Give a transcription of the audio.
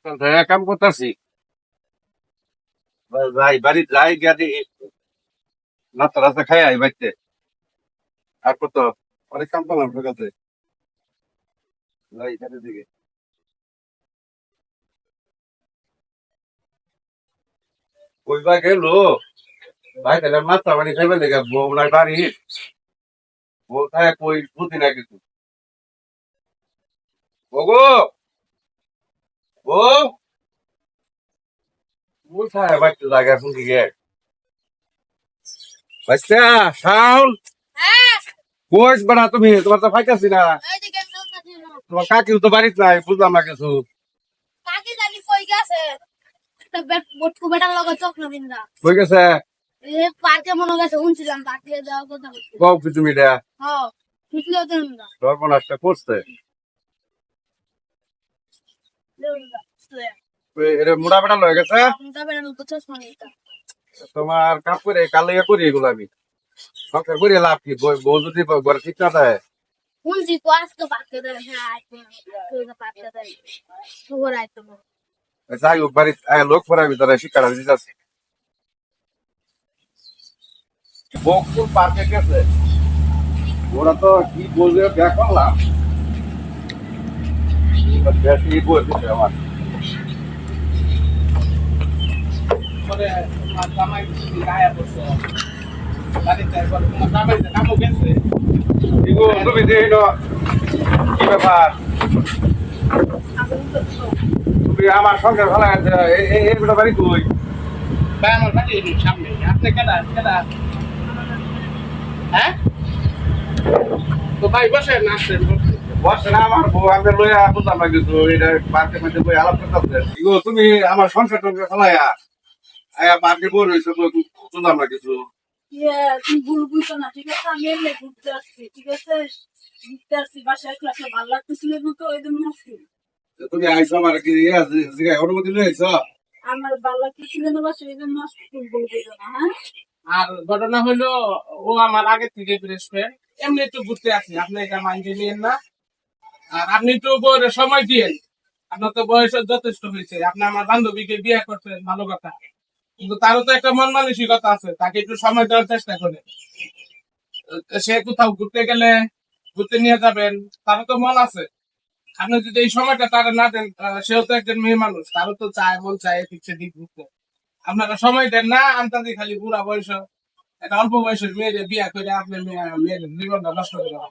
কাম করতেছি। যাই বাড়ি যাই গিয়া দেখি নাস্তা টাস্তা খাই আই বাড়িতে। আর কত অনেক কাম করলাম তোর কাছে। যাই এখানে দিকে ওই বা গেল ভাই তাহলে নাস্তা বাড়ি খাইবে দেখে বউ নাই বাড়ি বউ খায় কই বুঝি না কিছু। ওগো বউ বউ খায় বাড়িতে জায়গা শুনছি গে বাচ্চা শাউল হ্যাঁ, কোচ বাড়া তুমি তোমার তো ফাইতাছি না। এইদিকে চলতেছি না। তোমার কাকিও তো বাড়িতে নাই বুঝলাম না কিছু। কাকি জানি কই গেছে? একটা বটকু বেটার লগে চক্র বিন্দা। কই গেছে এ পার্কে মনে গেছে শুনছিলাম পার্কে যাওয়ার কথা বলছে। কও কি তুমি এটা হ্যাঁ, বুঝলেও তো না। সর্বনাশটা করছে। এটা মোড়া বেটা লয়ে গেছে। আমরা বেটার মতো চশমা নিতা। তোমার কাপ করে কালে করি এগুলো আমি সংসার করে লাভ কি বউ যদি ঘরে ঠিক না থাকে। শুনছি তো আজকে পার্কে দেয়। হ্যাঁ, আজকে পার্কে দেয়। খবর আইতো না। যাই হোক বাড়ি লোক পড়ার ভিতরে শিক্ষাটা দিতে আছে। বকুল পার্কে গেছে ওরা তো কি বলবে ব্যাক করলাম বেশি বলছে আমার পরে তোমার জামাই গায়ে পড়ছে বাড়িতে একবার তোমার জামাইতে কামও গেছে এগো তুমি যে এলো কি ব্যাপার তুমি আমার সংসার ভালো আছে এইগুলো বাড়ি কই ভাই আমার বাড়ি এই সামনে আপনি কেডা কেডা হ্যাঁ তো ভাই বসেন আসছেন বসে না আমার বউ আমি লইয়া বুঝলাম না কিছু এটা পার্কের মধ্যে বই আলাপ করতে এগো তুমি আমার সংসার টংসার ফেলাইয়া আয়া পার্কে বই রয়েছে বুঝলাম না কিছু। তুই ভুল বুঝছো না, ঠিক আছে? আমি এমনি ঘুরতে আসছি, ঠিক আছে? ঘুরতে আসছি, বাসায় ক্লাসে ভালো লাগতেছিল না তো ওই জন্য আসছি। তুমি আইসো আমার কি অনুমতি নিয়ে আইসো। আমার ভালো লাগতেছিল না বাসায়, ওই জন্য আসছি। তুমি ভুল বুঝো না, হ্যাঁ? আর ঘটনা হলো ও আমার আগে থেকে বেস্ট ফ্রেন্ড এমনি একটু ঘুরতে আসি আপনি এটা মাইন্ডে নিয়েন না আর আপনি একটু ওপরে সময় দিয়েন আপনার তো বয়স যথেষ্ট হয়েছে আপনি আমার বান্ধবীকে বিয়ে করছেন ভালো কথা কিন্তু তারও তো একটা মন মানসিকতা আছে তাকে একটু সময় দেওয়ার চেষ্টা করে সে কোথাও ঘুরতে গেলে ঘুরতে নিয়ে যাবেন তারও তো মন আছে আপনি যদি এই সময়টা তারা না দেন সেও তো একজন মেয়ে মানুষ তারও তো চায় মন চায় এদিক সেদিক ঘুরতে আপনারা সময় দেন না আন্তাজি খালি বুড়া বয়স একটা অল্প বয়সের মেয়েদের বিয়ে করে আপনি মেয়েদের জীবনটা নষ্ট করে দেওয়া।